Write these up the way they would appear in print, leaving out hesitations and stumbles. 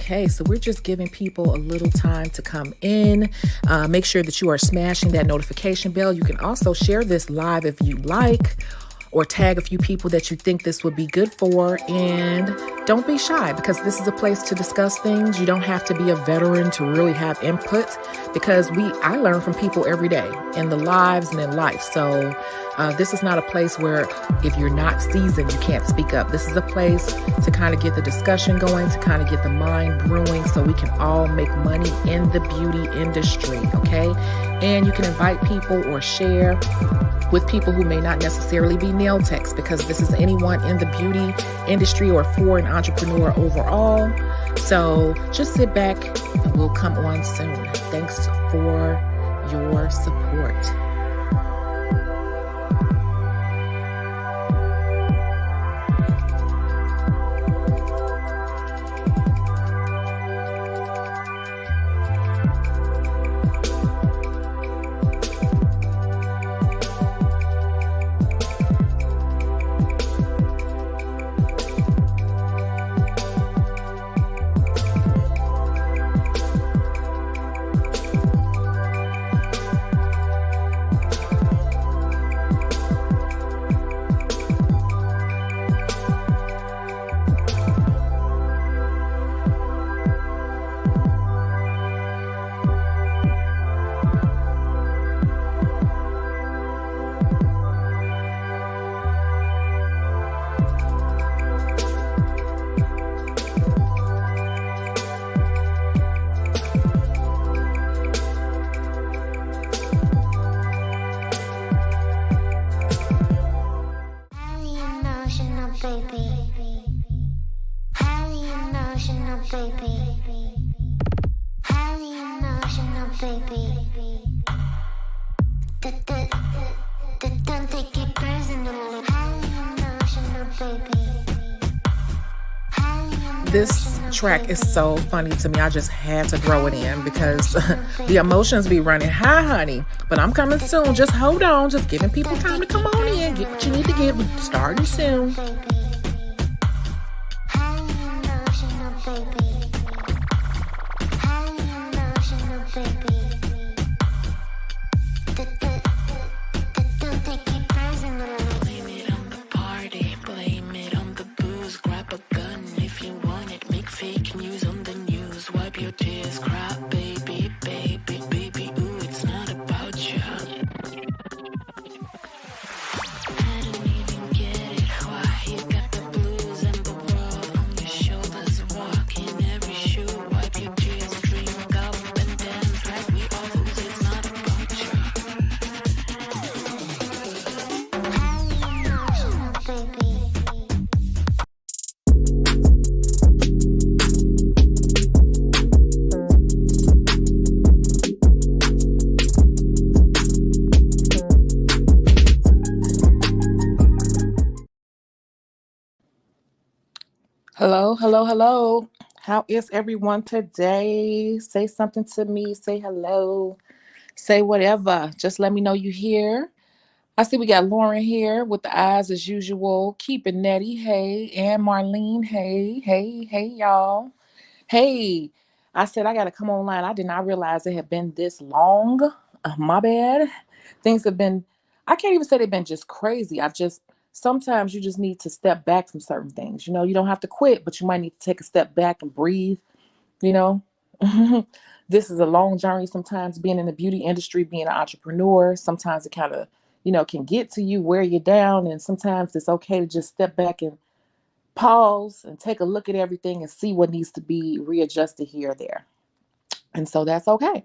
Okay, so we're just giving people a little time to come in. Make sure that you are smashing that notification bell. You can also share this live if you like, or tag a few people that you think this would be good for. And don't be shy, because this is a place to discuss things. You don't have to be a veteran to really have input, because I learn from people every day in the lives and in life. So this is not a place where if you're not seasoned, you can't speak up. This is a place to kind of get the discussion going, to kind of get the mind brewing so we can all make money in the beauty industry, okay? And you can invite people or share with people who may not necessarily be nail techs, because this is anyone in the beauty industry or for an entrepreneur overall. So just sit back and we'll come on soon. Thanks for your support. This track is so funny to me. I just had to throw it in because the emotions be running high, honey. But I'm coming soon. Just hold on. Just giving people time to come on in. Get what you need to get. We're starting soon. Hello, hello, hello. How is everyone today? Say something to me. Say hello. Say whatever. Just let me know you here. I see we got Lauren here with the eyes as usual. Keep it netty. Hey. And Marlene. Hey, hey, hey, y'all. Hey. I said I got to come online. I did not realize it had been this long. My bad. Things have been, I can't even say they've been just crazy. Sometimes you just need to step back from certain things. You know, you don't have to quit, but you might need to take a step back and breathe, you know. This is a long journey sometimes, being in the beauty industry, being an entrepreneur. Sometimes it kind of, can get to you, wear you down. And sometimes it's okay to just step back and pause and take a look at everything and see what needs to be readjusted here or there. And so that's okay.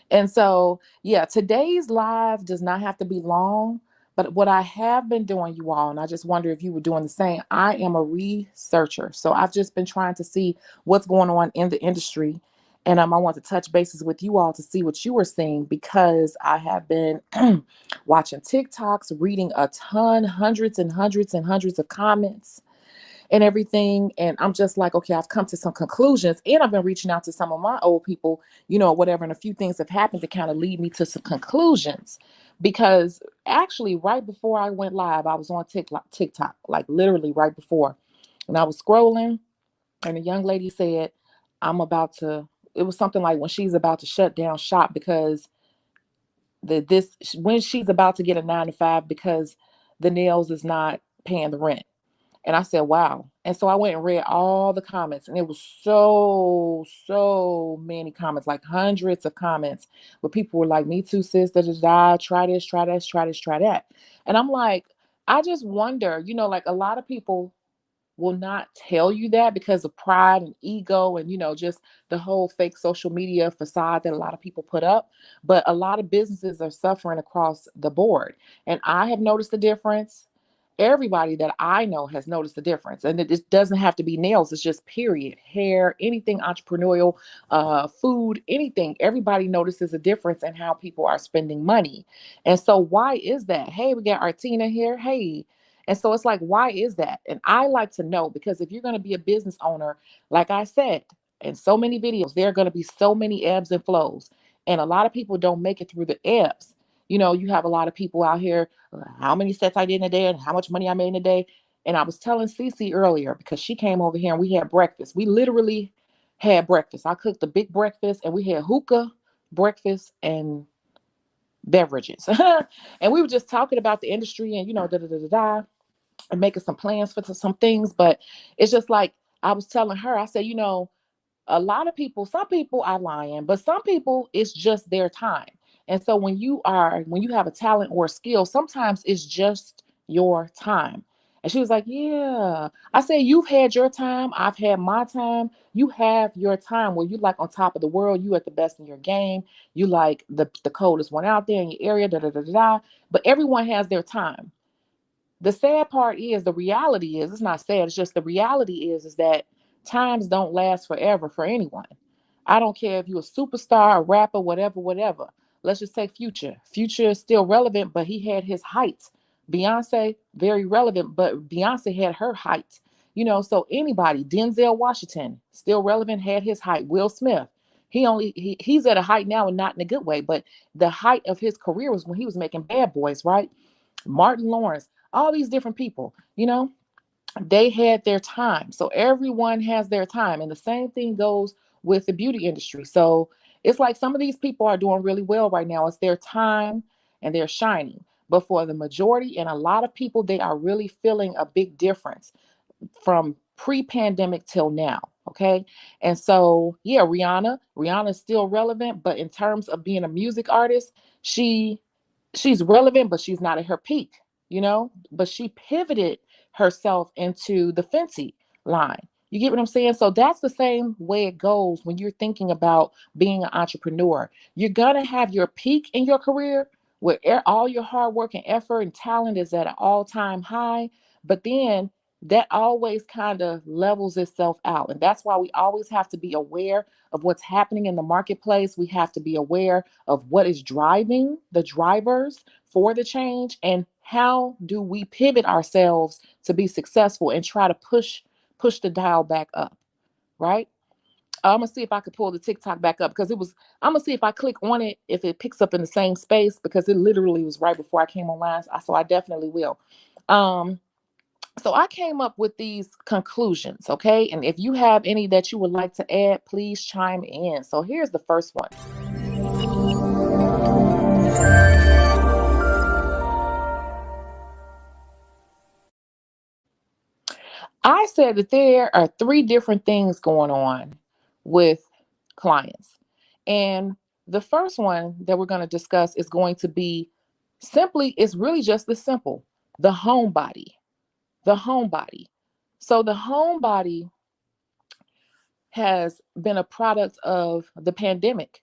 And so, yeah, today's live does not have to be long. But what I have been doing, you all, and I just wonder if you were doing the same, I am a researcher. So I've just been trying to see what's going on in the industry. And I want to touch bases with you all to see what you are seeing, because I have been watching TikToks, reading a ton, hundreds and hundreds and hundreds of comments and everything. And I'm just like, okay, I've come to some conclusions, and I've been reaching out to some of my old people, whatever. And a few things have happened to kind of lead me to some conclusions. Because actually, right before I went live, I was on TikTok, like literally right before. And I was scrolling, and a young lady said, I'm about to, it was something like when she's about to shut down shop because when she's about to get a 9 to 5 because the nails is not paying the rent. And I said, wow. And so I went and read all the comments, and it was so many comments, like hundreds of comments, where people were like, me too, sis, da, da, da, try this, try this, try this, try that. And I'm like, I just wonder, like a lot of people will not tell you that because of pride and ego and just the whole fake social media facade that a lot of people put up. But a lot of businesses are suffering across the board, and I have noticed the difference. Everybody that I know has noticed the difference, and it just doesn't have to be nails. It's just period, hair, anything entrepreneurial, food, anything. Everybody notices a difference in how people are spending money. And so why is that? Hey, we got Artina here. Hey. And so it's like, why is that? And I like to know, because if you're going to be a business owner, like I said in so many videos, there are going to be so many ebbs and flows. And a lot of people don't make it through the ebbs. You have a lot of people out here, how many sets I did in a day and how much money I made in a day. And I was telling Cece earlier, because she came over here and we had breakfast. We literally had breakfast. I cooked a big breakfast, and we had hookah, breakfast, and beverages. And we were just talking about the industry and, da da da da da, and making some plans for some things. But it's just like I was telling her, I said, a lot of people, some people are lying, but some people, it's just their time. And so when you have a talent or a skill, sometimes it's just your time. And she was like, yeah. I said, you've had your time. I've had my time. You have your time where you like on top of the world. You at the best in your game. You like the coldest one out there in your area, da da da da da. But everyone has their time. The sad part is, the reality is, it's not sad, it's just the reality is that times don't last forever for anyone. I don't care if you're a superstar, a rapper, whatever, whatever. Let's just say Future. Future is still relevant, but he had his height. Beyonce, very relevant, but Beyonce had her height. So anybody, Denzel Washington, still relevant, had his height. Will Smith, he's at a height now, and not in a good way, but the height of his career was when he was making Bad Boys, right? Martin Lawrence, all these different people, they had their time. So everyone has their time. And the same thing goes with the beauty industry. So it's like some of these people are doing really well right now. It's their time and they're shining. But for the majority and a lot of people, they are really feeling a big difference from pre-pandemic till now. Okay. And so, yeah, Rihanna's still relevant, but in terms of being a music artist, she's relevant, but she's not at her peak, but she pivoted herself into the Fenty line. You get what I'm saying? So that's the same way it goes when you're thinking about being an entrepreneur. You're going to have your peak in your career where all your hard work and effort and talent is at an all-time high. But then that always kind of levels itself out. And that's why we always have to be aware of what's happening in the marketplace. We have to be aware of what is driving the drivers for the change, and how do we pivot ourselves to be successful and try to push the dial back up, right? I'm gonna see if I could pull the TikTok back up, because I'm gonna see if I click on it, if it picks up in the same space, because it literally was right before I came online. So I definitely will. Um, so I came up with these conclusions, okay? And if you have any that you would like to add, please chime in. So here's the first one. I said that there are three different things going on with clients. And the first one that we're going to discuss is going to be it's really just this simple: the homebody. The homebody. So the homebody has been a product of the pandemic.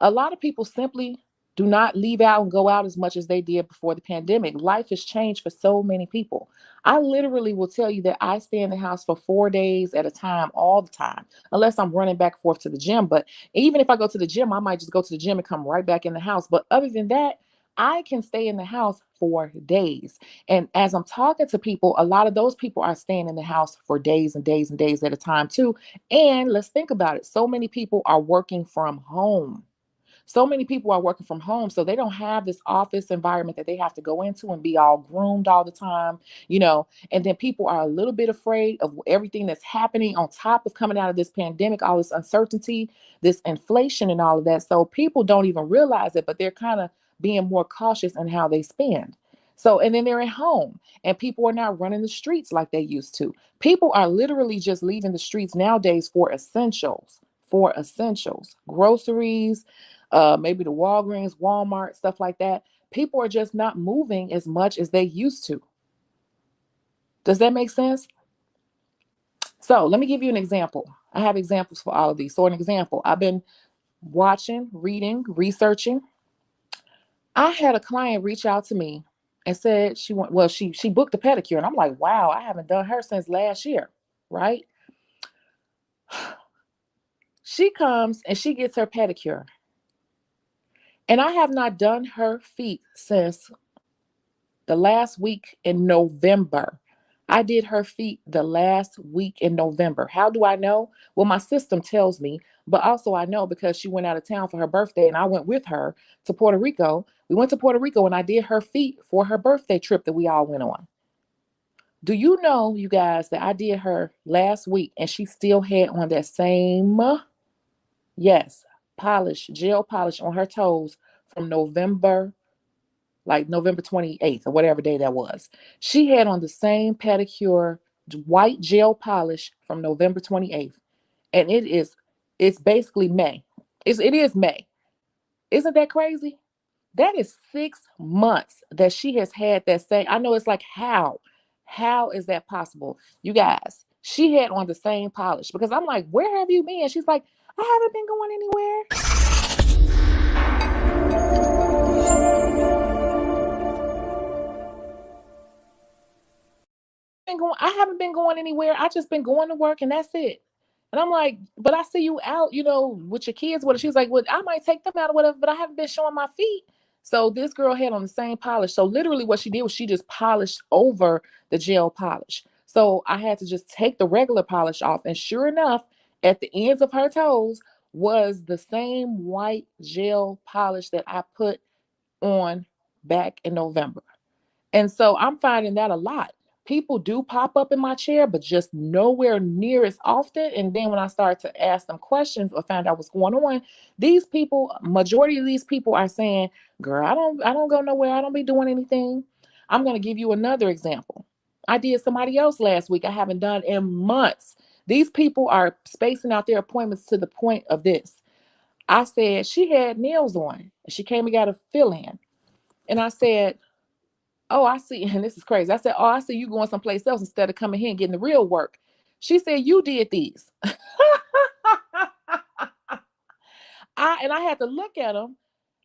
A lot of people simply do not leave out and go out as much as they did before the pandemic. Life has changed for so many people. I literally will tell you that I stay in the house for 4 days at a time, all the time, unless I'm running back and forth to the gym. But even if I go to the gym, I might just go to the gym and come right back in the house. But other than that, I can stay in the house for days. And as I'm talking to people, a lot of those people are staying in the house for days and days and days at a time too. And let's think about it. So many people are working from home. So many people are working from home, so they don't have this office environment that they have to go into and be all groomed all the time, you know. And then people are a little bit afraid of everything that's happening on top of coming out of this pandemic, all this uncertainty, this inflation, and all of that. So people don't even realize it, but they're kind of being more cautious in how they spend. So, and then they're at home and people are not running the streets like they used to. People are literally just leaving the streets nowadays for essentials, groceries, maybe the Walgreens, Walmart, stuff like that. People are just not moving as much as they used to. Does that make sense? So let me give you an example. I have examples for all of these. So, an example, I've been watching, reading, researching. I had a client reach out to me and said she booked a pedicure, and I'm like, wow, I haven't done her since last year, right? She comes and she gets her pedicure, and I have not done her feet since the last week in November. I did her feet the last week in November. How do I know? Well, my system tells me, but also I know because she went out of town for her birthday and I went with her to Puerto Rico. We went to Puerto Rico and I did her feet for her birthday trip that we all went on. Do you know, you guys, that I did her last week and she still had on that same, yes, polish, gel polish on her toes from November, like November 28th or whatever day that was. She had on the same pedicure, white gel polish from November 28th. And it's basically May. It is May. Isn't that crazy? That is 6 months that she has had that same. I know it's like, how? How is that possible? You guys, she had on the same polish because I'm like, where have you been? She's like, I haven't been going anywhere. I haven't been going anywhere. I just been going to work and that's it. And I'm like, but I see you out, with your kids. What she's like, well, I might take them out or whatever, but I haven't been showing my feet. So this girl had on the same polish. So literally what she did was she just polished over the gel polish. So I had to just take the regular polish off. And sure enough, at the ends of her toes was the same white gel polish that I put on back in November. And so I'm finding that a lot. People do pop up in my chair, but just nowhere near as often. And then when I start to ask them questions or find out what's going on, these people, majority of these people are saying, girl, I don't go nowhere. I don't be doing anything. I'm going to give you another example. I did somebody else last week I haven't done in months. These people are spacing out their appointments to the point of this. I said she had nails on and she came and got a fill in. And I said, oh, I see. And this is crazy. I said, oh, I see you going someplace else instead of coming here and getting the real work. She said, you did these. I had to look at them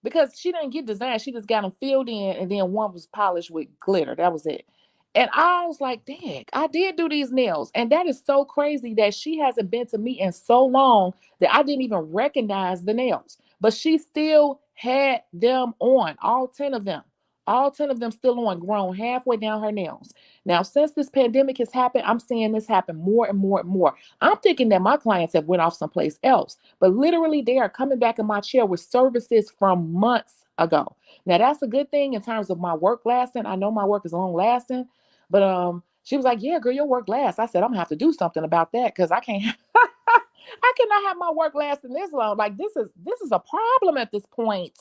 because she didn't get designed. She just got them filled in, and then one was polished with glitter. That was it. And I was like, dang, I did do these nails. And that is so crazy that she hasn't been to me in so long that I didn't even recognize the nails. But she still had them on, all 10 of them. All 10 of them still on, grown halfway down her nails. Now, since this pandemic has happened, I'm seeing this happen more and more and more. I'm thinking that my clients have went off someplace else, but literally they are coming back in my chair with services from months ago. Now, that's a good thing in terms of my work lasting. I know my work is long lasting, but she was like, yeah, girl, your work lasts. I said, I'm gonna have to do something about that because I can't I cannot have my work lasting this long. Like this is a problem at this point.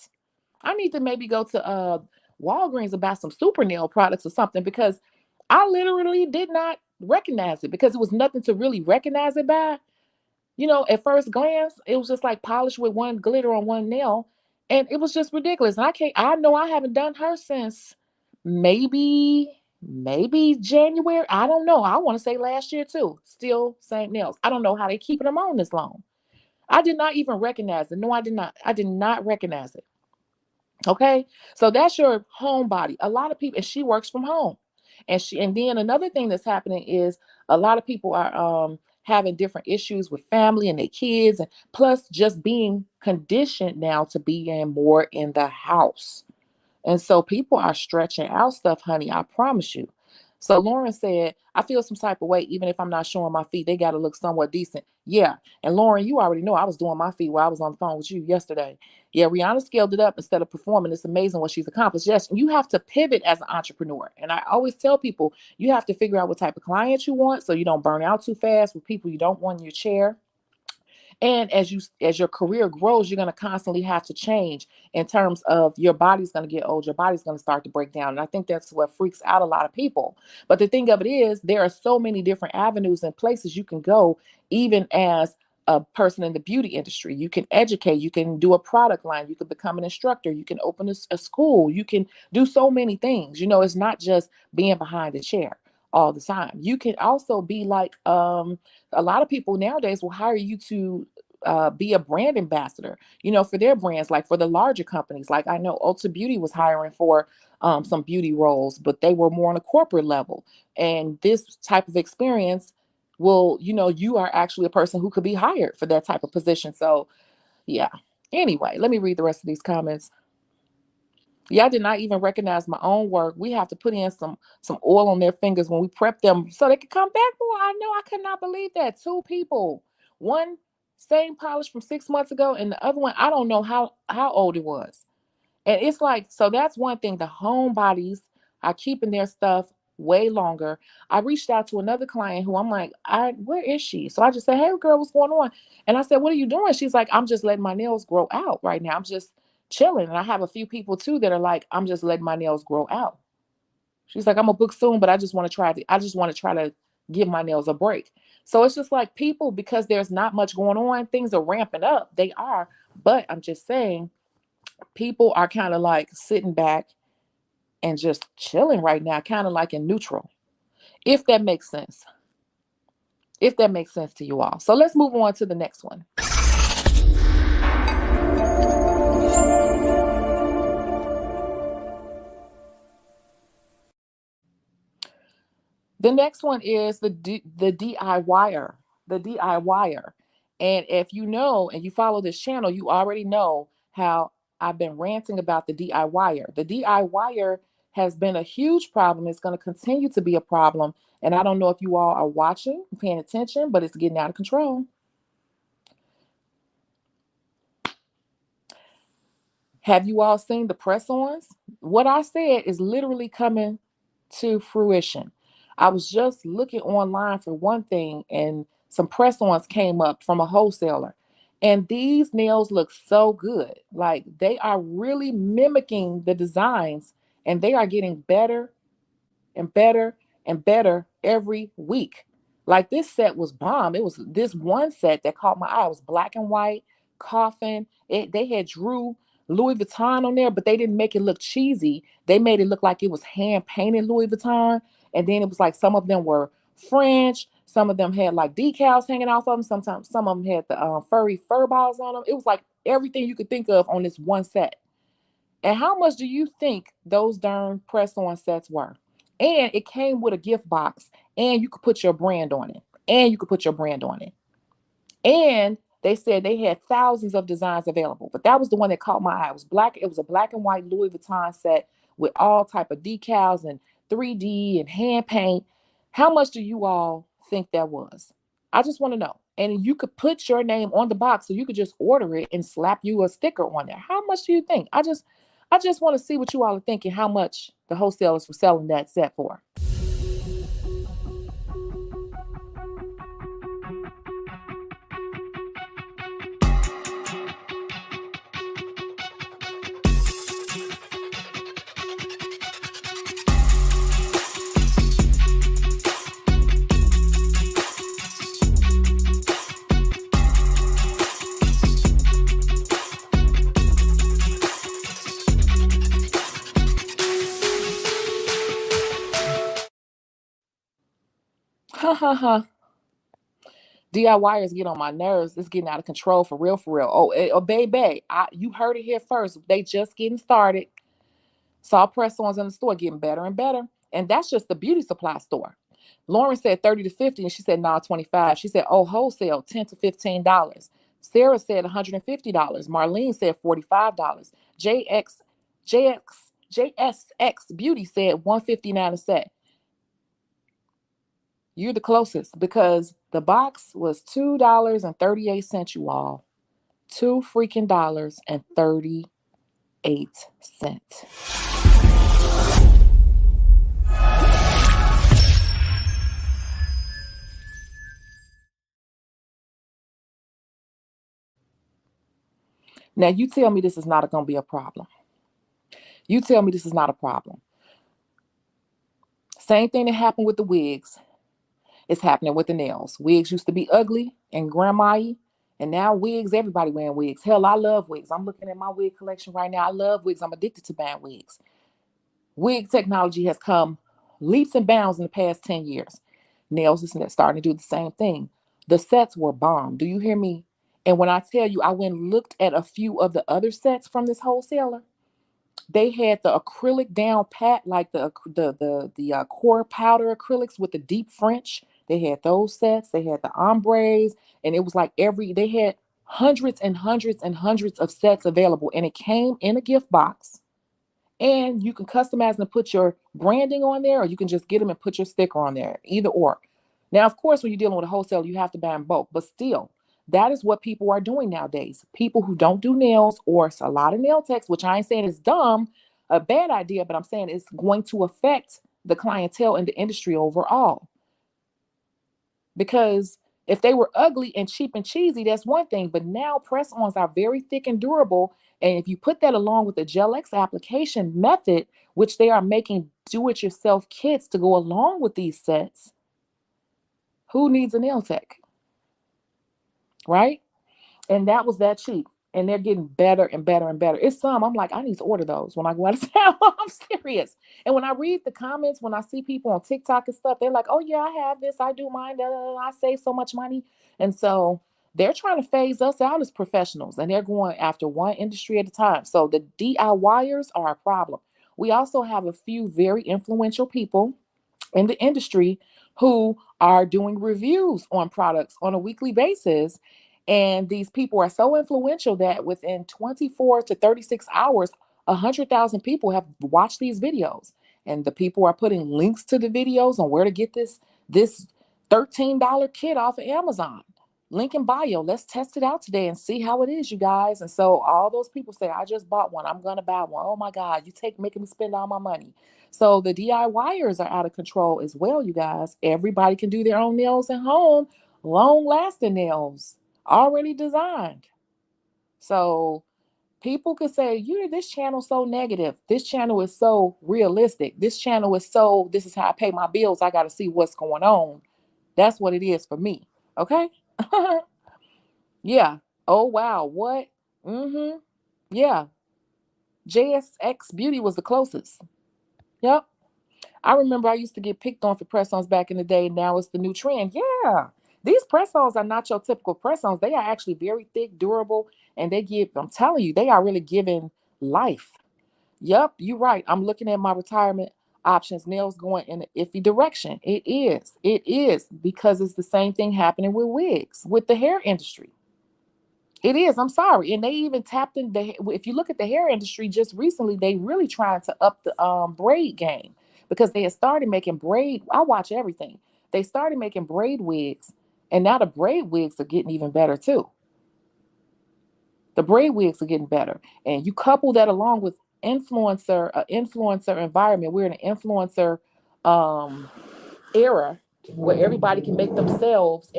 I need to maybe go to Walgreens and buy some super nail products or something because I literally did not recognize it because it was nothing to really recognize it by. At first glance, it was just like polished with one glitter on one nail, and it was just ridiculous. And I know I haven't done her since maybe January. I don't know. I want to say last year too. Still same nails. I don't know how they keeping them on this long. I did not even recognize it. No, I did not. I did not recognize it. Okay. So that's your homebody. A lot of people, and she works from home. And then another thing that's happening is a lot of people are having different issues with family and their kids, and plus just being conditioned now to be more in the house. And so people are stretching out stuff, honey. I promise you. So Lauren said, I feel some type of way, even if I'm not showing my feet, they got to look somewhat decent. Yeah. And Lauren, you already know I was doing my feet while I was on the phone with you yesterday. Yeah. Rihanna scaled it up instead of performing. It's amazing what she's accomplished. Yes. You have to pivot as an entrepreneur. And I always tell people, you have to figure out what type of clients you want so you don't burn out too fast with people you don't want in your chair. And as your career grows, you're going to constantly have to change in terms of your body's going to get old, your body's going to start to break down. And I think that's what freaks out a lot of people. But the thing of it is, there are so many different avenues and places you can go, even as a person in the beauty industry. You can educate, you can do a product line, you can become an instructor, you can open a school, you can do so many things. It's not just being behind a chair all the time. You can also be like a lot of people nowadays will hire you to be a brand ambassador, for their brands, like for the larger companies. Like I know Ulta Beauty was hiring for some beauty roles, but they were more on a corporate level. And this type of experience will, you are actually a person who could be hired for that type of position. So, yeah. Anyway, let me read the rest of these comments. Yeah, I did not even recognize my own work. We have to put in some oil on their fingers when we prep them so they could come back. Boy, I know, I could not believe that. Two people, one same polish from 6 months ago, and the other one, I don't know how old it was. And it's like, so that's one thing. The homebodies are keeping their stuff way longer. I reached out to another client who I'm like, where is she? So I just said, hey girl, what's going on? And I said, what are you doing? She's like, I'm just letting my nails grow out right now. I'm just chilling. And I have a few people too that are like, I'm just letting my nails grow out. She's like, I'm a book soon, but I just want to try to give my nails a break. So it's just like people, because there's not much going on, things are ramping up. They are. But I'm just saying, people are kind of like sitting back and just chilling right now, kind of like in neutral, if that makes sense. If that makes sense to you all. So let's move on to the next one. The next one is the DIYer, the DIYer. And if you know and you follow this channel, you already know how I've been ranting about the DIYer. The DIYer has been a huge problem. It's going to continue to be a problem. And I don't know if you all are watching, paying attention, but it's getting out of control. Have you all seen the press-ons? What I said is literally coming to fruition. I was just looking online for one thing, and some press-ons came up from a wholesaler. And these nails look so good. Like they are really mimicking the designs, and they are getting better and better and better every week. Like this set was bomb. It was this one set that caught my eye. It was black and white, coffin. They had Drew Louis Vuitton on there, but they didn't make it look cheesy. They made it look like it was hand painted Louis Vuitton. And then it was like some of them were French. Some of them had like decals hanging off of them. Sometimes some of them had the furry fur balls on them. It was like everything you could think of on this one set. And how much do you think those darn press-on sets were? And it came with a gift box, and you could put your brand on it. And you could put your brand on it. And they said they had thousands of designs available, but that was the one that caught my eye. It was black. It was a black and white Louis Vuitton set with all type of decals and 3D and hand paint. How much do you all think that was? I just want to know. And you could put your name on the box, so you could just order it and slap you a sticker on there. How much do you think? I just want to see what you all are thinking, how much the wholesalers were selling that set for. Ha ha ha. DIYers get on my nerves. It's getting out of control for real, for real. Oh, baby, you heard it here first. They just getting started. Saw press-ons in the store getting better and better. And that's just the beauty supply store. Lauren said 30 to 50, and she said, nah, 25. She said, oh, wholesale, $10 to $15. Sarah said $150. Marlene said $45. JXX JSX Beauty said $159 a set. You're the closest because the box was $2.38, you all. Two freaking dollars and 38 cents. Now you tell me this is not going to be a problem. You tell me this is not a problem. Same thing that happened with the wigs is happening with the nails. Wigs used to be ugly and grandma-y, and now wigs, everybody wearing wigs. Hell, I love wigs. I'm looking at my wig collection right now. I love wigs. I'm addicted to buying wigs. Wig technology has come leaps and bounds in the past 10 years. Nails is starting to do the same thing. The sets were bomb. Do you hear me? And when I tell you, I went and looked at a few of the other sets from this wholesaler. They had the acrylic down pat, like the core powder acrylics with the deep French. They had those sets. They had the ombres, and it was like they had hundreds and hundreds and hundreds of sets available, and it came in a gift box. And you can customize and put your branding on there, or you can just get them and put your sticker on there, either or. Now, of course, when you're dealing with a wholesaler, you have to buy in bulk, but still, that is what people are doing nowadays. People who don't do nails, or a lot of nail techs, which I ain't saying is dumb, a bad idea, but I'm saying it's going to affect the clientele in the industry overall. Because if they were ugly and cheap and cheesy, that's one thing. But now press-ons are very thick and durable. And if you put that along with the Gel X application method, which they are making do-it-yourself kits to go along with these sets, who needs a nail tech, right? And that was that cheap. And they're getting better and better and better. It's some, I'm like, I need to order those when I go out of town. I'm serious. And when I read the comments, when I see people on TikTok and stuff, they're like, oh, yeah, I have this. I do mine. I save so much money. And so they're trying to phase us out as professionals, and they're going after one industry at a time. So the DIYers are a problem. We also have a few very influential people in the industry who are doing reviews on products on a weekly basis. And these people are so influential that within 24 to 36 hours, 100,000 people have watched these videos. And the people are putting links to the videos on where to get this $13 kit off of Amazon. Link in bio. Let's test it out today and see how it is, you guys. And so all those people say, I just bought one. I'm going to buy one. Oh my God, making me spend all my money. So the DIYers are out of control as well, you guys. Everybody can do their own nails at home, long lasting nails, already designed. So people could say, this channel's so negative. This channel is so realistic. This channel is this is how I pay my bills. I got to see what's going on. That's what it is for me. Okay. Yeah. Oh, wow. What? Mm-hmm. Yeah. JSX Beauty was the closest. Yep. I remember I used to get picked on for press-ons back in the day. Now it's the new trend. Yeah. These press-ons are not your typical press-ons. They are actually very thick, durable, and I'm telling you, they are really giving life. Yep, you're right. I'm looking at my retirement options, nails going in an iffy direction. It is. It is, because it's the same thing happening with wigs, with the hair industry. It is. I'm sorry. And they even tapped in if you look at the hair industry just recently, they really trying to up the braid game, because they had started making braid. I watch everything. They started making braid wigs, and now the braid wigs are getting even better too. The braid wigs are getting better. And you couple that along with influencer environment. We're in an influencer era where everybody can make themselves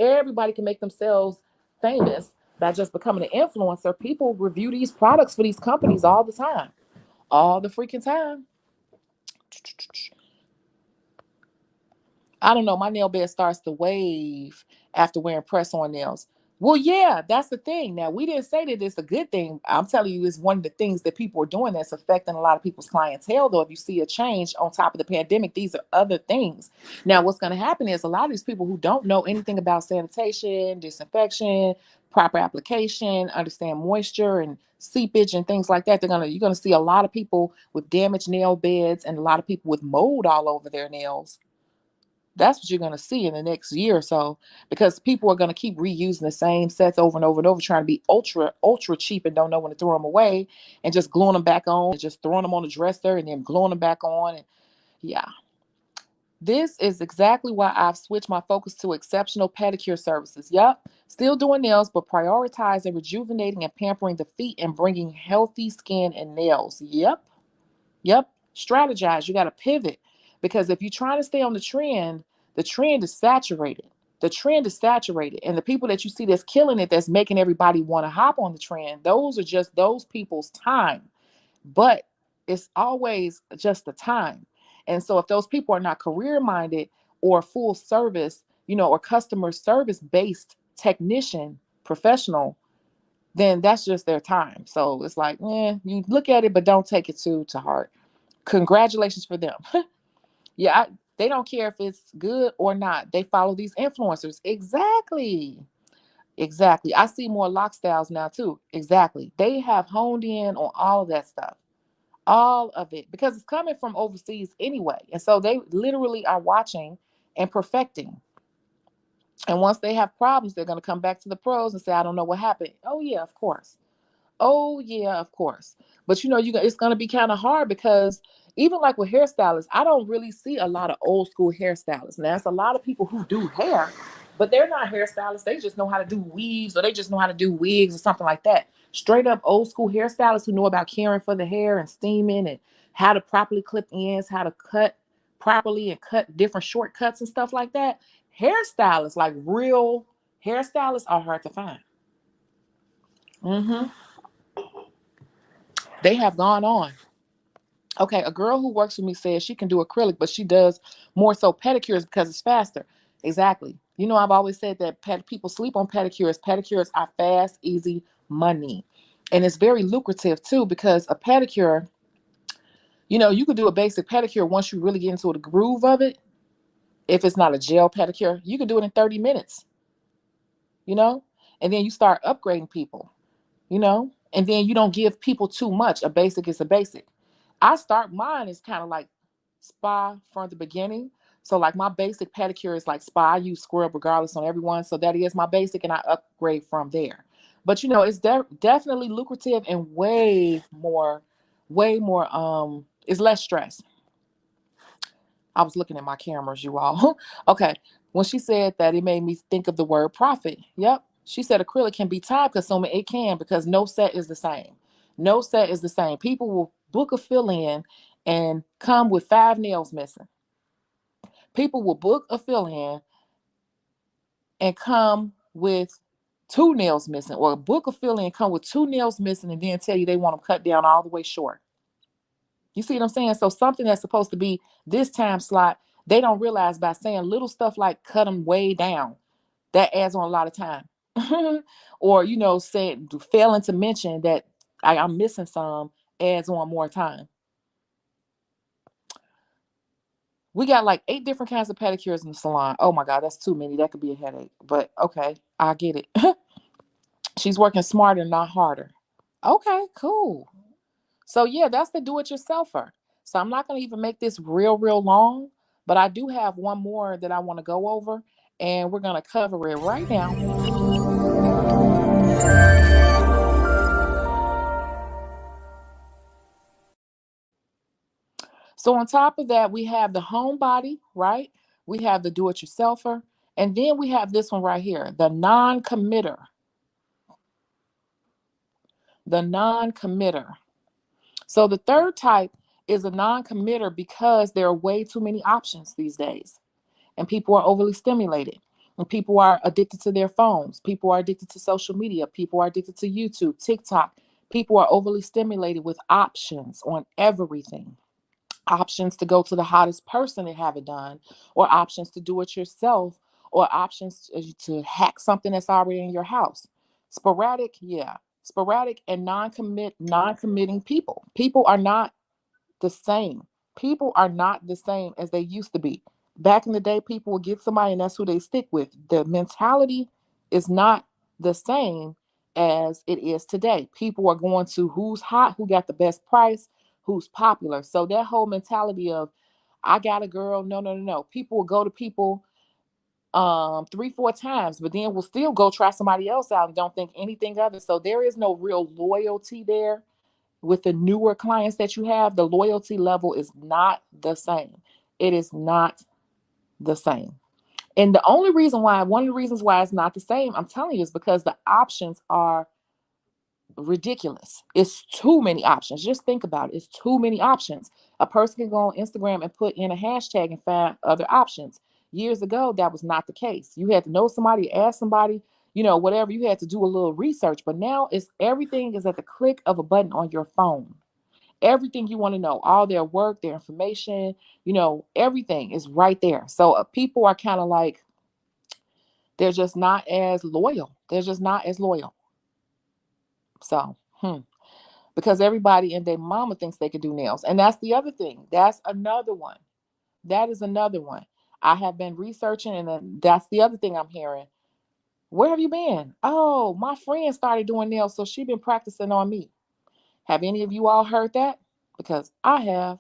famous by just becoming an influencer. People review these products for these companies all the time. All the freaking time. I don't know. My nail bed starts to wave after wearing press on nails. Well, yeah, that's the thing. Now, we didn't say that it's a good thing. I'm telling you, it's one of the things that people are doing that's affecting a lot of people's clientele, though. If you see a change on top of the pandemic, these are other things. Now, what's going to happen is a lot of these people who don't know anything about sanitation, disinfection, proper application, understand moisture and seepage and things like that, you're going to see a lot of people with damaged nail beds and a lot of people with mold all over their nails. That's what you're going to see in the next year or so, because people are going to keep reusing the same sets over and over and over, trying to be ultra cheap and don't know when to throw them away, and just gluing them back on and just throwing them on the dresser and then gluing them back on. And yeah, This is exactly why I've switched my focus to exceptional pedicure services. Yep, still doing nails, but prioritizing rejuvenating and pampering the feet and bringing healthy skin and nails. Yep, yep. Strategize. You got to pivot because if you're trying to stay on the trend is saturated. The trend is saturated. And the people that you see that's killing it, that's making everybody want to hop on the trend, those are just those people's time. But it's always just the time. And so if those people are not career minded or full service, or customer service based technician professional, then that's just their time. So it's like, you look at it, but don't take it too to heart. Congratulations for them. Yeah, they don't care if it's good or not. They follow these influencers. Exactly. Exactly. I see more lock styles now too. Exactly. They have honed in on all of that stuff. All of it. Because it's coming from overseas anyway. And so they literally are watching and perfecting. And once they have problems, they're going to come back to the pros and say, I don't know what happened. Oh, yeah, of course. Oh yeah, of course. But it's gonna be kind of hard because even like with hairstylists, I don't really see a lot of old school hairstylists. Now, it's a lot of people who do hair, but they're not hairstylists. They just know how to do weaves, or they just know how to do wigs or something like that. Straight up old school hairstylists who know about caring for the hair and steaming and how to properly clip ends, how to cut properly and cut different shortcuts and stuff like that. Hairstylists, like real hairstylists, are hard to find. Hmm. They have gone on. Okay, a girl who works with me says she can do acrylic, but she does more so pedicures because it's faster. Exactly. I've always said that people sleep on pedicures. Pedicures are fast, easy money. And it's very lucrative too because a pedicure, you could do a basic pedicure once you really get into the groove of it. If it's not a gel pedicure, you can do it in 30 minutes, you know? And then you start upgrading people. And then you don't give people too much. A basic is a basic. I start mine is kind of like spa from the beginning. So like my basic pedicure is like spa. I use scrub regardless on everyone. So that is my basic and I upgrade from there. But it's definitely lucrative and way more, it's less stress. I was looking at my cameras, you all. Okay. When she said that, it made me think of the word profit. Yep. She said acrylic can be time consuming. It can because no set is the same. No set is the same. People will book a fill in and come with 5 nails missing. People will book a fill in and come with 2 nails missing, or book a fill in and come with 2 nails missing and then tell you they want them cut down all the way short. You see what I'm saying? So something that's supposed to be this time slot, they don't realize by saying little stuff like cut them way down, that adds on a lot of time. Or, saying, failing to mention that I'm missing some adds on more time. We got like 8 different kinds of pedicures in the salon. Oh my God, that's too many. That could be a headache. But okay, I get it. She's working smarter, not harder. Okay, cool. So yeah, that's the do-it-yourselfer. So I'm not going to even make this real long, but I do have one more that I want to go over, and we're going to cover it right now. So on top of that, we have the homebody, right? We have the do-it-yourselfer, and then we have this one right here, the non-committer. The non-committer. So the third type is a non-committer because there are way too many options these days. And people are overly stimulated, and people are addicted to their phones. People are addicted to social media. People are addicted to YouTube, TikTok. People are overly stimulated with options on everything. Options to go to the hottest person and have it done, or options to do it yourself, or options to hack something that's already in your house. Sporadic, yeah. Sporadic and non-committing people. People are not the same. People are not the same as they used to be. Back in the day, people would get somebody and that's who they stick with. The mentality is not the same as it is today. People are going to who's hot, who got the best price, who's popular. So that whole mentality of I got a girl, no, no, no, no. People will go to people 3, 4 times, but then will still go try somebody else out and don't think anything of it. So there is no real loyalty there with the newer clients that you have. The loyalty level is not the same. It is not the same. And the only reason why, one of the reasons why it's not the same, I'm telling you, is because the options are ridiculous. It's too many options. Just think about it. It's too many options. A person can go on Instagram and put in a hashtag and find other options. Years ago, that was not the case. You had to know somebody, ask somebody, whatever. You had to do a little research. But now it's everything is at the click of a button on your phone. Everything you want to know, all their work, their information, everything is right there. So people are kind of like, they're just not as loyal. They're just not as loyal. So, because everybody and their mama thinks they can do nails. And that's the other thing. That's another one. That is another one. I have been researching, and then that's the other thing I'm hearing. Where have you been? Oh, my friend started doing nails, so she's been practicing on me. Have any of you all heard that? Because I have.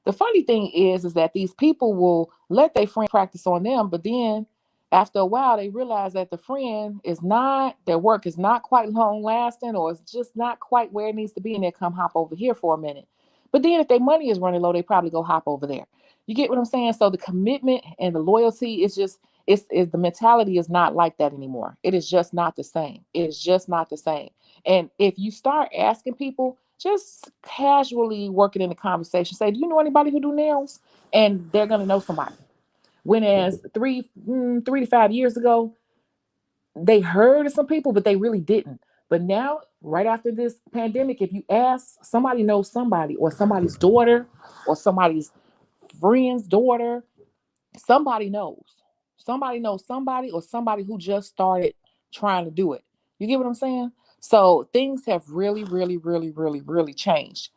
The funny thing is that these people will let their friend practice on them, but then after a while they realize that the friend is not, their work is not quite long lasting, or it's just not quite where it needs to be, and they come hop over here for a minute. But then if their money is running low, they probably go hop over there. You get what I'm saying? So the commitment and the loyalty is just, it's the mentality is not like that anymore. It is just not the same. It is just not the same. And if you start asking people, just casually working in the conversation, say, do you know anybody who do nails? And they're going to know somebody. When as 3 to 5 years ago, they heard of some people, but they really didn't. But now, right after this pandemic, if you ask, somebody knows somebody, or somebody's daughter, or somebody's friend's daughter, somebody knows. Somebody knows somebody, or somebody who just started trying to do it. You get what I'm saying? So things have really, really, really, really, really changed.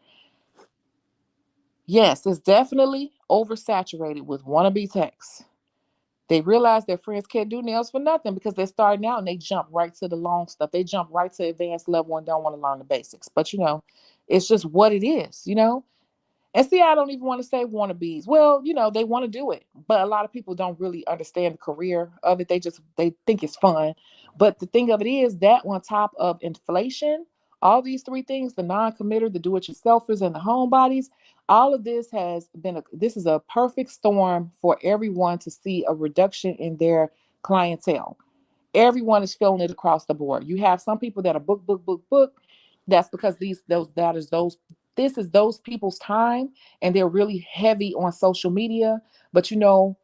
Yes, it's definitely oversaturated with wannabe techs. They realize their friends can't do nails for nothing because they're starting out and they jump right to the long stuff. They jump right to advanced level and don't want to learn the basics. But it's just what it is. And see, I don't even want to say wannabes. Well, they want to do it, but a lot of people don't really understand the career of it. They think it's fun. But the thing of it is that on top of inflation, all these three things, the non-committer, the do-it-yourselfers, and the homebodies, all of this this is a perfect storm for everyone to see a reduction in their clientele. Everyone is feeling it across the board. You have some people that are book, book, book, book. That's because this is those people's time, and they're really heavy on social media. But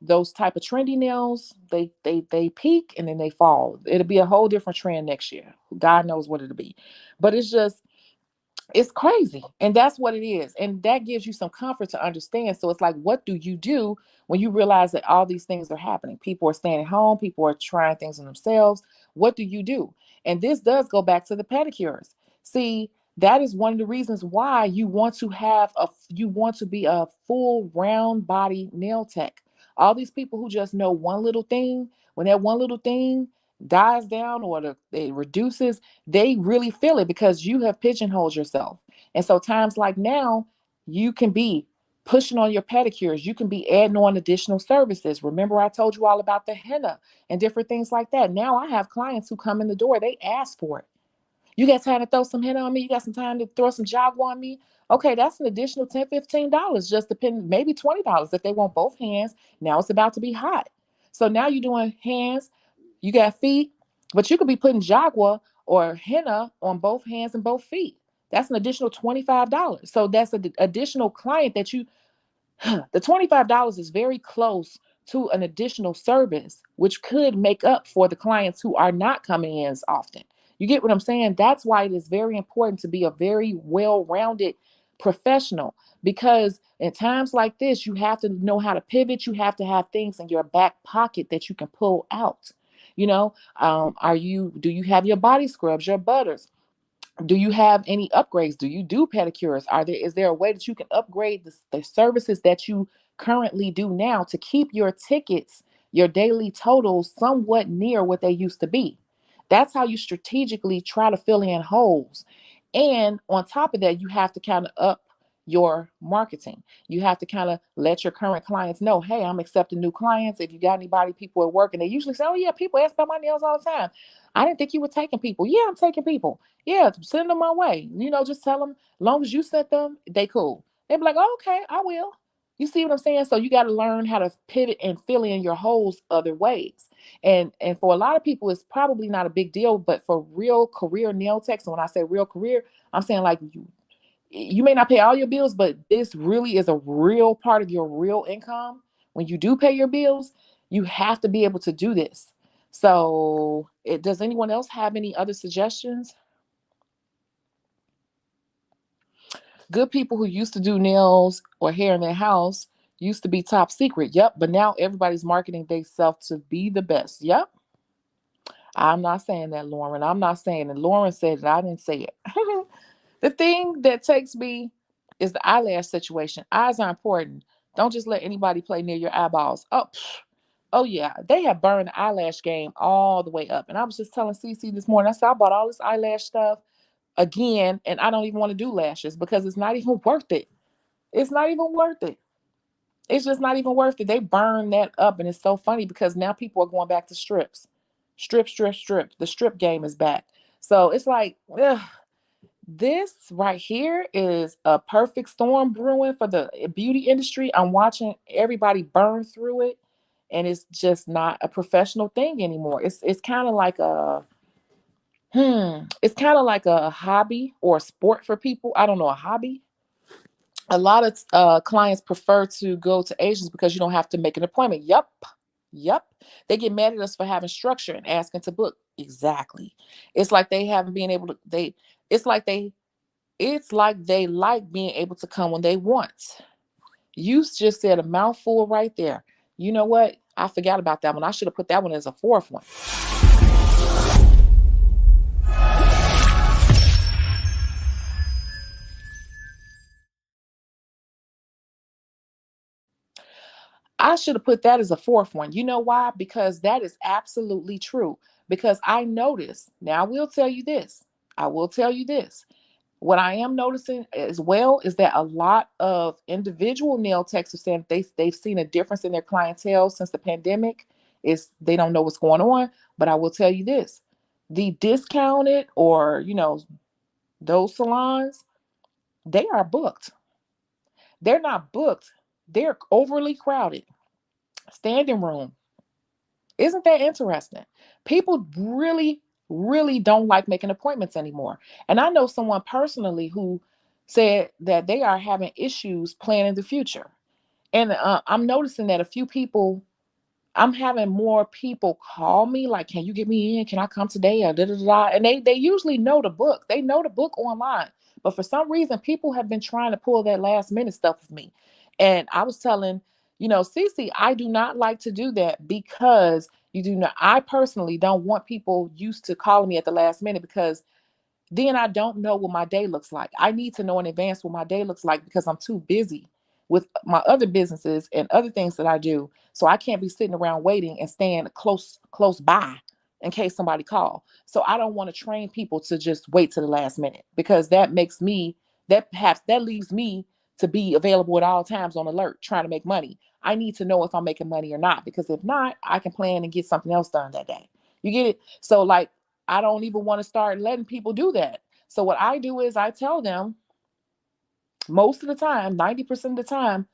those type of trendy nails, they peak and then they fall. It'll be a whole different trend next year. God knows what it'll be. But it's crazy, and that's what it is, and that gives you some comfort to understand. So it's like, what do you do when you realize that all these things are happening? People are staying at home, people are trying things on themselves. What do you do? And this does go back to the pedicures. See, that is one of the reasons why you want to be a full round body nail tech. All these people who just know one little thing, when that one little thing dies down, or it reduces, they really feel it because you have pigeonholed yourself. And so times like now, you can be pushing on your pedicures. You can be adding on additional services. Remember, I told you all about the henna and different things like that. Now I have clients who come in the door, they ask for it. You got time to throw some henna on me? You got some time to throw some jaguar on me? Okay, that's an additional $10, $15, just depending, maybe $20 if they want both hands. Now it's about to be hot. So now you're doing hands, you got feet, but you could be putting jaguar or henna on both hands and both feet. That's an additional $25. So that's an additional client that you, the $25 is very close to an additional service, which could make up for the clients who are not coming in as often. You get what I'm saying? That's why it is very important to be a very well-rounded professional, because in times like this, you have to know how to pivot. You have to have things in your back pocket that you can pull out. Do you have your body scrubs, your butters? Do you have any upgrades? Do you do pedicures? Is there a way that you can upgrade the services that you currently do now to keep your tickets, your daily totals somewhat near what they used to be? That's how you strategically try to fill in holes. And on top of that, you have to kind of up your marketing. You have to kind of let your current clients know, hey, I'm accepting new clients. If you got anybody, people at work, and they usually say, oh yeah, people ask about my nails all the time. I didn't think you were taking people. Yeah, I'm taking people. Yeah, send them my way. Just tell them, as long as you sent them, they cool. They'll be like, oh, okay, I will. You see what I'm saying? So you got to learn how to pivot and fill in your holes other ways. And for a lot of people, it's probably not a big deal, but for real career nail techs, and when I say real career, I'm saying like you may not pay all your bills, but this really is a real part of your real income. When you do pay your bills, you have to be able to do this. So, does anyone else have any other suggestions? Good people who used to do nails or hair in their house used to be top secret. Yep. But now everybody's marketing themselves to be the best. Yep. I'm not saying that, Lauren. I'm not saying it. Lauren said it. I didn't say it. The thing that takes me is the eyelash situation. Eyes are important. Don't just let anybody play near your eyeballs. Oh yeah, they have burned the eyelash game all the way up. And I was just telling Cece this morning, I said, I bought all this eyelash stuff again, and I don't even want to do lashes because it's not even worth it. It's not even worth it. It's just not even worth it. They burn that up, and it's so funny because now people are going back to strips. Strip. The strip game is back. So it's like, ugh, this right here is a perfect storm brewing for the beauty industry. I'm watching everybody burn through it, and it's just not a professional thing anymore. It's kind of like it's kind of like a hobby or a sport for people. I don't know, a hobby. A lot of clients prefer to go to agents because you don't have to make an appointment. Yep. They get mad at us for having structure and asking to book. Exactly. It's like they haven't been able to. It's like they. It's like they like being able to come when they want. You just said a mouthful right there. You know what? I forgot about that one. I should have put that one as a fourth one. I should have put that as a fourth one. You know why? Because that is absolutely true. Because I noticed, now I will tell you this. I will tell you this. What I am noticing as well is that a lot of individual nail techs are saying they've seen a difference in their clientele since the pandemic. Is they don't know what's going on. But I will tell you this. The discounted or, those salons, they are booked. They're not booked. They're overly crowded. Standing room. Isn't that interesting? People really, really don't like making appointments anymore. And I know someone personally who said that they are having issues planning the future. And I'm noticing that a few people I'm having more people call me like, "Can you get me in? Can I come today?" Or da da da. And they usually know the book. They know the book online. But for some reason, people have been trying to pull that last minute stuff with me. And I was telling, Cece, I do not like to do that because you do not. I personally don't want people used to calling me at the last minute because then I don't know what my day looks like. I need to know in advance what my day looks like because I'm too busy with my other businesses and other things that I do. So I can't be sitting around waiting and staying close by in case somebody call. So I don't want to train people to just wait to the last minute because that leaves me to be available at all times on alert trying to make money. I need to know if I'm making money or not because if not, I can plan and get something else done that day. You get it? So like I don't even want to start letting people do that. So what I do is I tell them most of the time, 90% of the time,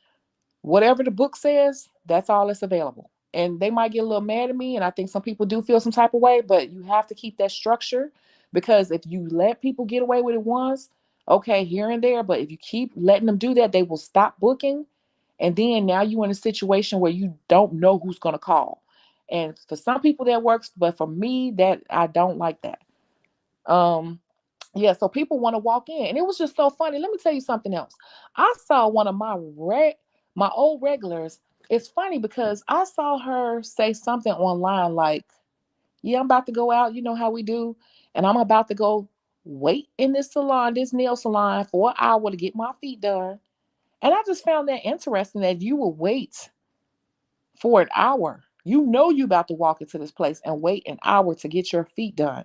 whatever the book says, that's all that's available. And they might get a little mad at me. And I think some people do feel some type of way, but you have to keep that structure because if you let people get away with it once, okay, here and there, but if you keep letting them do that, they will stop booking. And then now you're in a situation where you don't know who's going to call. And for some people that works, but for me, that I don't like that. Um, yeah, so people want to walk in. And it was just so funny. Let me tell you something else. I saw one of my old regulars. It's funny because I saw her say something online like, "Yeah, I'm about to go out, you know how we do, and I'm about to go wait in this salon, this nail salon for an hour to get my feet done." And I just found that interesting that you will wait for an hour. You about to walk into this place and wait an hour to get your feet done.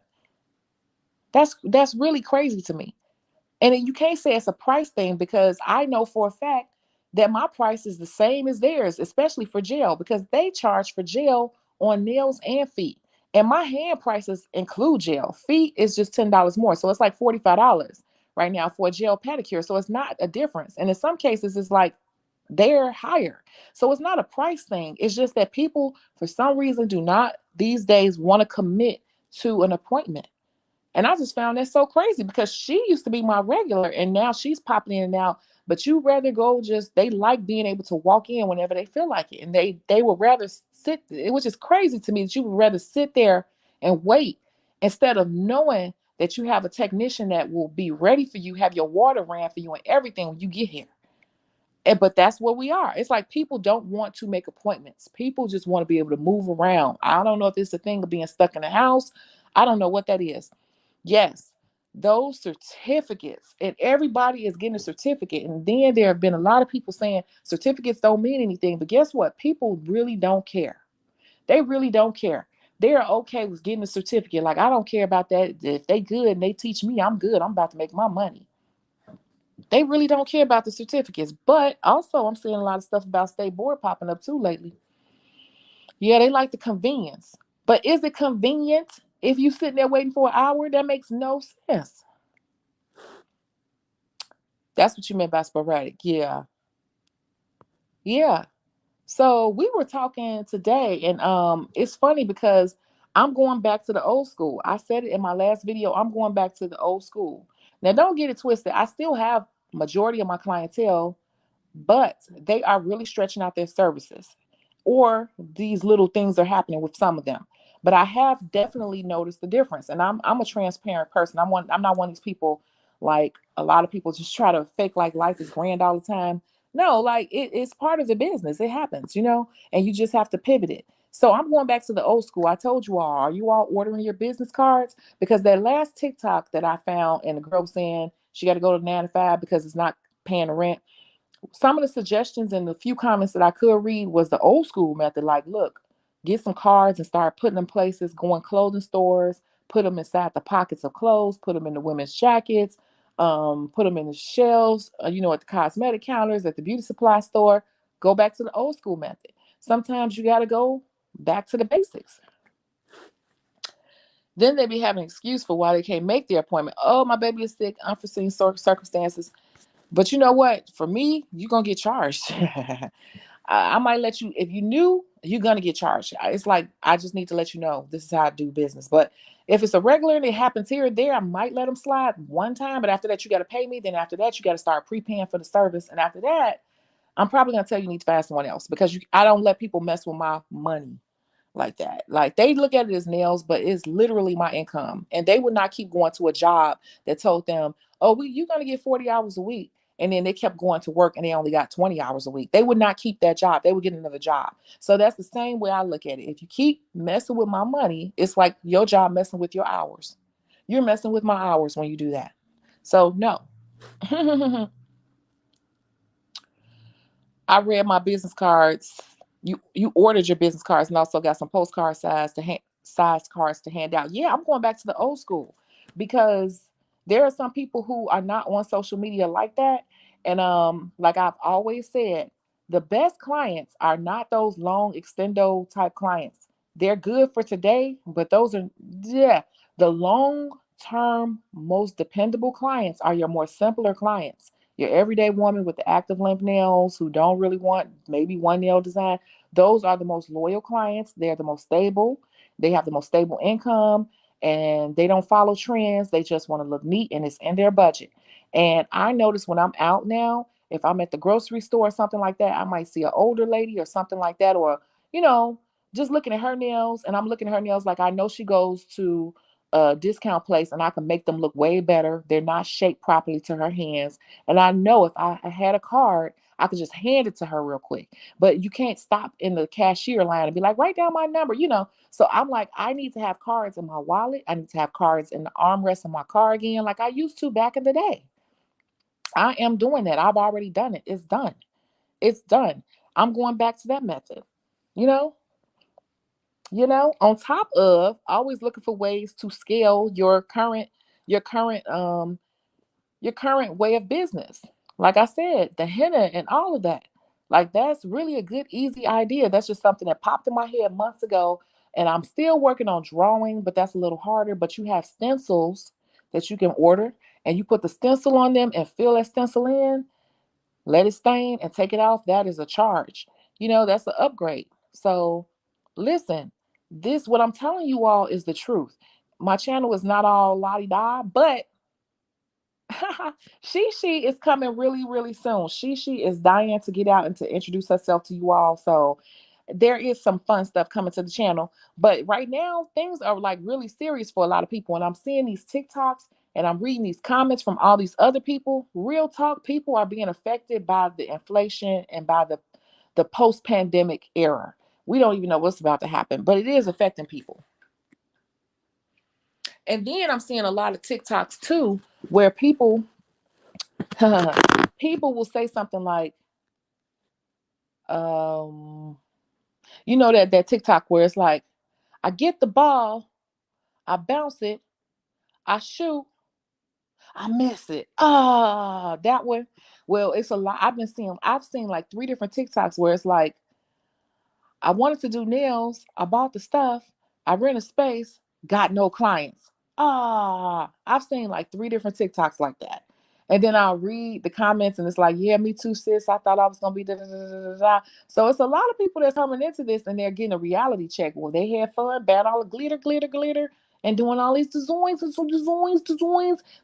That's really crazy to me. And you can't say it's a price thing, because I know for a fact that my price is the same as theirs, especially for gel, because they charge for gel on nails and feet. And my hand prices include gel. Feet is just $10 more. So it's like $45 right now for a gel pedicure. So it's not a difference. And in some cases, it's like they're higher. So it's not a price thing. It's just that people, for some reason, do not these days want to commit to an appointment. And I just found that so crazy, because she used to be my regular and now she's popping in and out. But you rather go, just they like being able to walk in whenever they feel like it. And they would rather sit, it was just crazy to me that you would rather sit there and wait, instead of knowing that you have a technician that will be ready for you, have your water ran for you and everything when you get here. But that's what we are. It's like people don't want to make appointments. People just want to be able to move around. I don't know if it's a thing of being stuck in the house. I don't know what that is. Yes, those certificates, and everybody is getting a certificate. And then there have been a lot of people saying certificates don't mean anything. But guess what? People really don't care. They really don't care. They're okay with getting a certificate. Like, I don't care about that. If they good and they teach me, I'm good. I'm about to make my money. They really don't care about the certificates. But also, I'm seeing a lot of stuff about state board popping up too lately. Yeah, they like the convenience. But is it convenient if you sitting there waiting for an hour? That makes no sense. That's what you meant by sporadic. Yeah. Yeah. So we were talking today, and it's funny because I'm going back to the old school. I said it in my last video. I'm going back to the old school. Now, don't get it twisted. I still have majority of my clientele, but they are really stretching out their services, or these little things are happening with some of them. But I have definitely noticed the difference, and I'm a transparent person. I'm not one of these people, like a lot of people just try to fake like life is grand all the time. No, like it's part of the business. It happens, and you just have to pivot it. So I'm going back to the old school. I told you all, are you all ordering your business cards? Because that last TikTok that I found, and the girl was saying she got to go to 9 to 5 because it's not paying the rent. Some of the suggestions and the few comments that I could read was the old school method. Like, look, get some cards and start putting them places, go in clothing stores, put them inside the pockets of clothes, put them in the women's jackets, put them in the shelves, at the cosmetic counters, at the beauty supply store. Go back to the old school method. Sometimes you got to go back to the basics. Then they be having an excuse for why they can't make their appointment. Oh, my baby is sick, unforeseen circumstances. But you know what? For me, you're going to get charged. I might let you, if you knew, you're going to get charged. It's like, I just need to let you know this is how I do business. But if it's a regular and it happens here or there, I might let them slide one time. But after that, you got to pay me. Then after that, you got to start prepaying for the service. And after that, I'm probably going to tell you need to find someone else, because I don't let people mess with my money like that. Like, they look at it as nails, but it's literally my income. And they would not keep going to a job that told them, oh, you're going to get 40 hours a week. And then they kept going to work and they only got 20 hours a week. They would not keep that job. They would get another job. So that's the same way I look at it. If you keep messing with my money, it's like your job messing with your hours. You're messing with my hours when you do that. So no. I read my business cards. You ordered your business cards and also got some postcard size cards to hand out. Yeah, I'm going back to the old school, because there are some people who are not on social media like that. And like I've always said, the best clients are not those long extendo type clients. They're good for today, but those are, yeah, the long term most dependable clients are your more simpler clients, your everyday woman with the active lymph nails who don't really want maybe one nail design. Those are the most loyal clients. They're the most stable. They have the most stable income, and they don't follow trends. They just want to look neat and it's in their budget. And I notice when I'm out now, if I'm at the grocery store or something like that, I might see an older lady or something like that, or, you know, just looking at her nails, and I'm looking at her nails like I know she goes to a discount place and I can make them look way better. They're not shaped properly to her hands. And I know if I had a card, I could just hand it to her real quick. But you can't stop in the cashier line and be like, write down my number. So I'm like, I need to have cards in my wallet. I need to have cards in the armrest of my car again, like I used to back in the day. I am doing that. I've already done it. It's done. It's done. I'm going back to that method. You know, on top of always looking for ways to scale your current your current way of business. Like I said, the henna and all of that. Like that's really a good, easy idea. That's just something that popped in my head months ago. And I'm still working on drawing, but that's a little harder. But you have stencils that you can order, and you put the stencil on them and fill that stencil in, let it stain and take it off. That is a charge. That's an upgrade. So listen, this, what I'm telling you all is the truth. My channel is not all la-di-da, but She is coming really, really soon. She is dying to get out and to introduce herself to you all. So there is some fun stuff coming to the channel. But right now, things are like really serious for a lot of people. And I'm seeing these TikToks and I'm reading these comments from all these other people. Real talk, people are being affected by the inflation and by the post-pandemic era. We don't even know what's about to happen, but it is affecting people. And then I'm seeing a lot of TikToks too, where people will say something like, um, that TikTok where it's like, I get the ball, I bounce it, I shoot, I miss it. Ah, that one. Well, it's a lot. I've seen like 3 different TikToks where it's like, I wanted to do nails. I bought the stuff. I rent a space. Got no clients. I've seen like 3 different TikToks like that. And then I'll read the comments and it's like, yeah, me too, sis. I thought I was going to be da, da, da, da, da, da. So it's a lot of people that's coming into this and they're getting a reality check. Well, they had fun, bad all the glitter, glitter, glitter, and doing all these designs and some designs,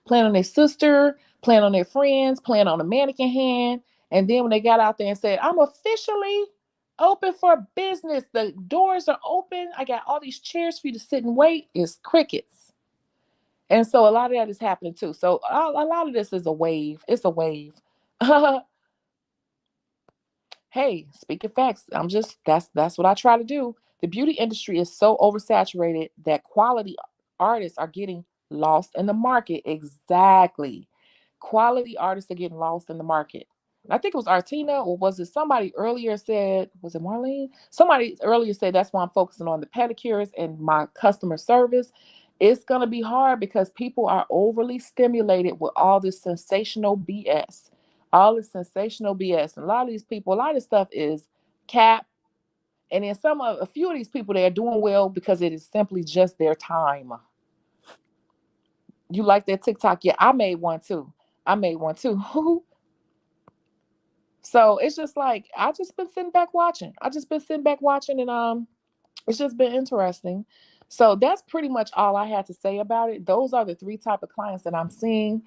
playing on their sister, playing on their friends, playing on a mannequin hand. And then when they got out there and said, I'm officially open for business. The doors are open. I got all these chairs for you to sit and wait. It's crickets. And so a lot of that is happening too. So a lot of this is a wave. It's a wave. Hey, speaking facts, that's what I try to do. The beauty industry is so oversaturated that quality artists are getting lost in the market. Exactly. Quality artists are getting lost in the market. I think it was Artina, or was it somebody earlier said, was it Marlene? Somebody earlier said that's why I'm focusing on the pedicures and my customer service. It's going to be hard because people are overly stimulated with all this sensational BS. All this sensational BS. And a lot of these people, a lot of this stuff is cap. And then a few of these people, they are doing well because it is simply just their time. You like that TikTok? Yeah, I made one too. So it's just like I just been sitting back watching. And it's just been interesting. So that's pretty much all I had to say about it. Those are the 3 type of clients that I'm seeing.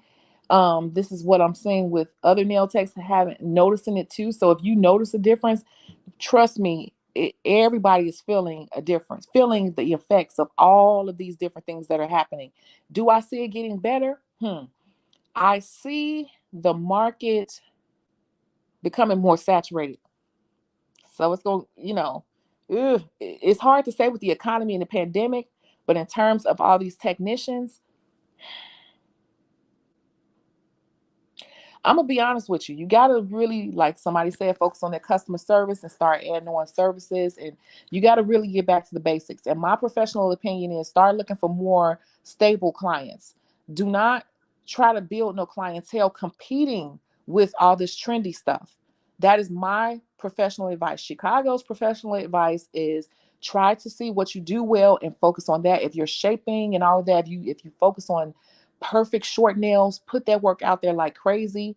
This is what I'm seeing with other nail techs that haven't noticing it too. So if you notice a difference, trust me, everybody is feeling a difference, feeling the effects of all of these different things that are happening. Do I see it getting better? I see the market becoming more saturated. So it's going, it's hard to say with the economy and the pandemic, but in terms of all these technicians, I'm gonna be honest with you. You gotta really, like somebody said, focus on their customer service and start adding on services. And you gotta really get back to the basics. And my professional opinion is start looking for more stable clients. Do not try to build no clientele competing with all this trendy stuff. That is my professional advice. Chicago's professional advice is try to see what you do well and focus on that. If you're shaping and all of that, if you focus on perfect short nails, put that work out there like crazy.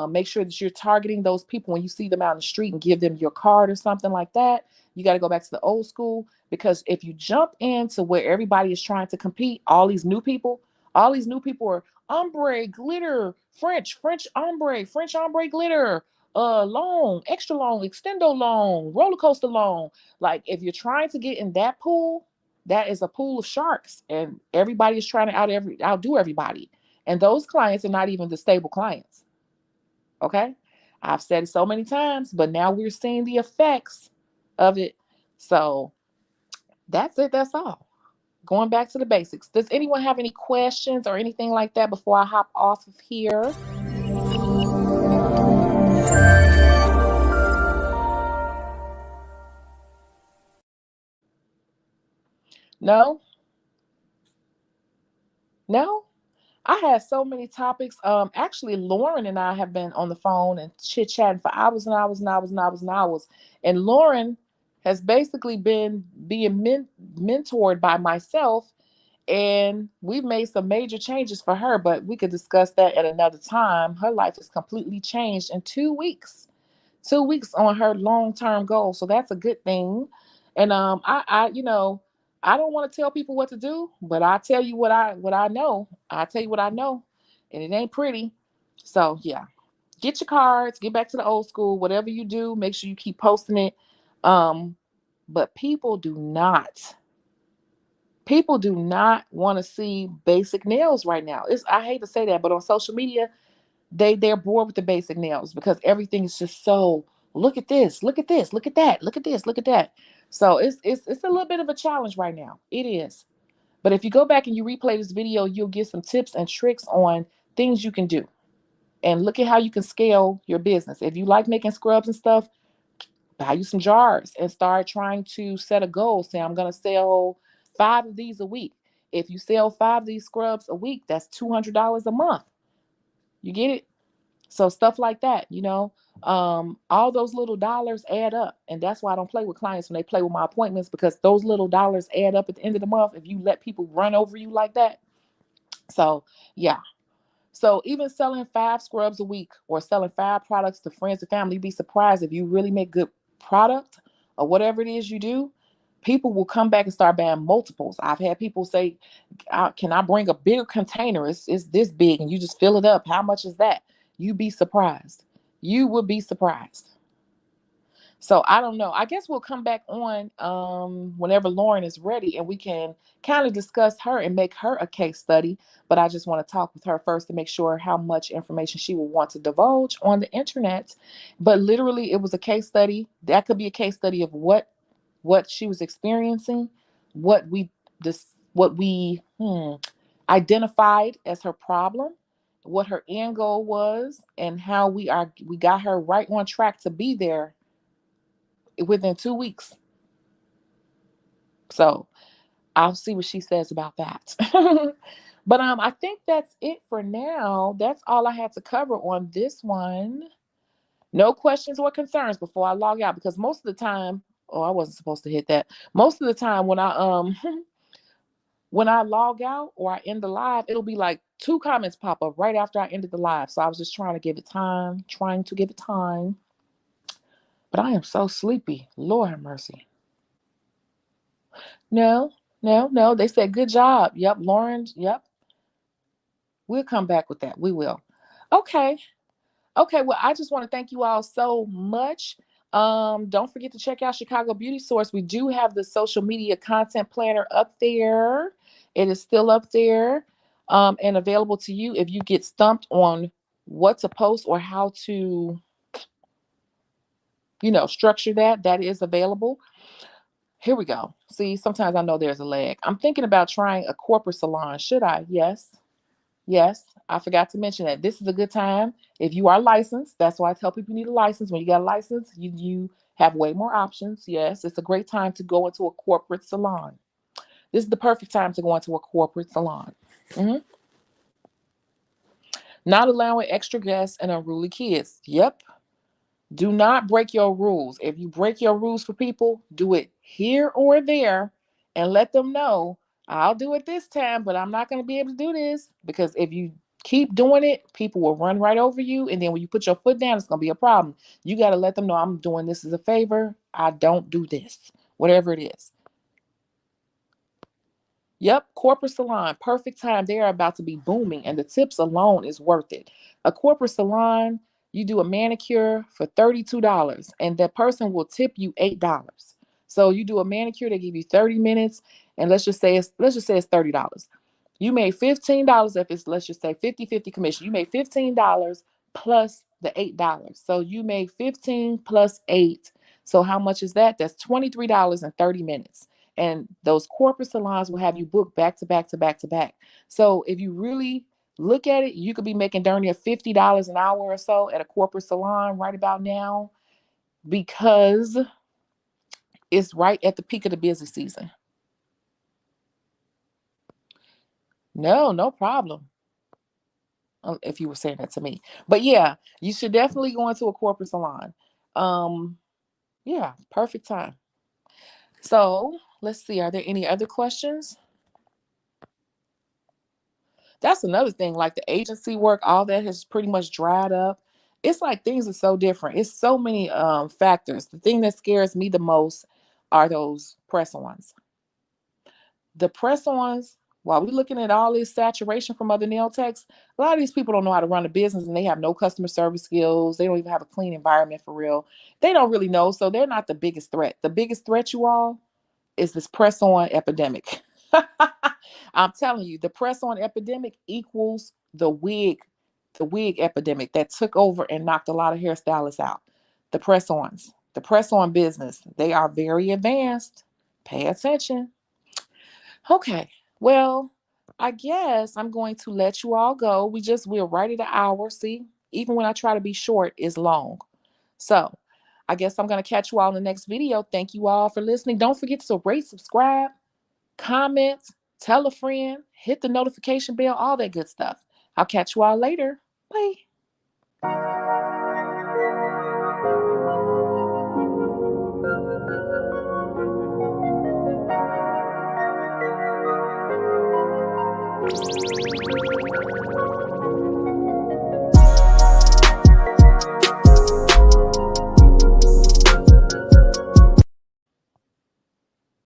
Make sure that you're targeting those people when you see them out in the street and give them your card or something like that. You got to go back to the old school, because if you jump into where everybody is trying to compete, all these new people are ombre, glitter, French ombre, French ombre glitter, long, extra long, extendo long, roller coaster long. Like if you're trying to get in that pool, that is a pool of sharks, and everybody is trying to outdo everybody. And those clients are not even the stable clients. Okay. I've said it so many times, but now we're seeing the effects of it. So that's it. That's all. Going back to the basics. Does anyone have any questions or anything like that before I hop off of here? No? No? I had so many topics. Actually, Lauren and I have been on the phone and chit chatting for hours and hours and hours and hours and hours. And Lauren has basically been being mentored by myself, and we've made some major changes for her. But we could discuss that at another time. Her life has completely changed in 2 weeks. 2 weeks on her long-term goal. So that's a good thing. And I don't want to tell people what to do, but I tell you what I know. I tell you what I know, and it ain't pretty. So yeah, get your cards, get back to the old school. Whatever you do, make sure you keep posting it. Um, but people do not want to see basic nails right now. I hate to say that, but on social media, they're bored with the basic nails because everything is just so, look at this, look at this, look at that, look at this, look at that. So it's a little bit of a challenge right now. It is. But if you go back and you replay this video, you'll get some tips and tricks on things you can do. And look at how you can scale your business. If you like making scrubs and stuff, buy you some jars and start trying to set a goal. Say, I'm going to sell 5 of these a week. If you sell 5 of these scrubs a week, that's $200 a month. You get it? So stuff like that. All those little dollars add up. And that's why I don't play with clients when they play with my appointments, because those little dollars add up at the end of the month if you let people run over you like that. So, yeah. So even selling 5 scrubs a week or selling 5 products to friends and family, you'd be surprised if you really make good product or whatever it is you do. People will come back and start buying multiples. I've had people say, can I bring a bigger container? It's this big and you just fill it up. How much is that? You'd be surprised. You would be surprised. So I don't know. I guess we'll come back on whenever Lauren is ready and we can kind of discuss her and make her a case study. But I just want to talk with her first to make sure how much information she will want to divulge on the internet. But literally, it was a case study. That could be a case study of what she was experiencing, what we identified as her problem, what her end goal was, and how we got her right on track to be there within 2 weeks. So I'll see what she says about that. But I think that's it for now. That's all I had to cover on this one. No questions or concerns before I log out, because most of the time, oh, I wasn't supposed to hit that. Most of the time when I when I log out or I end the live, it'll be like 2 comments pop up right after I ended the live. So I was just trying to give it time. But I am so sleepy. Lord have mercy. No, no, no. They said good job. Yep, Lauren. Yep. We'll come back with that. We will. Okay. Okay. Well, I just want to thank you all so much. Don't forget to check out Chicago Beauty Source. We do have the social media content planner up there. It is still up there and available to you if you get stumped on what to post or how to, structure that. That is available. Here we go. See, sometimes I know there's a lag. I'm thinking about trying a corporate salon. Should I? Yes. Yes. I forgot to mention that. This is a good time. If you are licensed, that's why I tell people you need a license. When you got a license, you have way more options. Yes. It's a great time to go into a corporate salon. This is the perfect time to go into a corporate salon. Mhm. Not allowing extra guests and unruly kids. Yep. Do not break your rules. If you break your rules for people, do it here or there and let them know, I'll do it this time, but I'm not going to be able to do this. Because if you keep doing it, people will run right over you. And then when you put your foot down, it's going to be a problem. You got to let them know, I'm doing this as a favor. I don't do this, whatever it is. Yep, corporate salon, perfect time. They are about to be booming, and the tips alone is worth it. A corporate salon, you do a manicure for $32, and that person will tip you $8. So you do a manicure, they give you 30 minutes, and let's just say it's $30. You made $15 if it's, let's just say, 50-50 commission. You made $15 plus the $8. So you made 15 plus 8. So how much is that? That's $23 in 30 minutes. And those corporate salons will have you book back to back to back to back. So if you really look at it, you could be making darn near $50 an hour or so at a corporate salon right about now, because it's right at the peak of the busy season. No, no problem. if you were saying that to me. But yeah, you should definitely go into a corporate salon. Um, yeah, perfect time. So let's see. Are there any other questions? That's another thing. Like the agency work, all that has pretty much dried up. It's like things are so different. It's so many factors. The thing that scares me the most are those press-ons. The press-ons, while we're looking at all this saturation from other nail techs, a lot of these people don't know how to run a business and they have no customer service skills. They don't even have a clean environment for real. They don't really know. So they're not the biggest threat. The biggest threat, you all, is this press-on epidemic. I'm telling you, the press-on epidemic equals the wig epidemic that took over and knocked a lot of hairstylists out. The press-on business, they are very advanced. Pay attention. Okay, well, I guess I'm going to let you all go. We're right at an hour. See, even when I try to be short, it's long. So I guess I'm going to catch you all in the next video. Thank you all for listening. Don't forget to rate, subscribe, comment, tell a friend, hit the notification bell, all that good stuff. I'll catch you all later. Bye.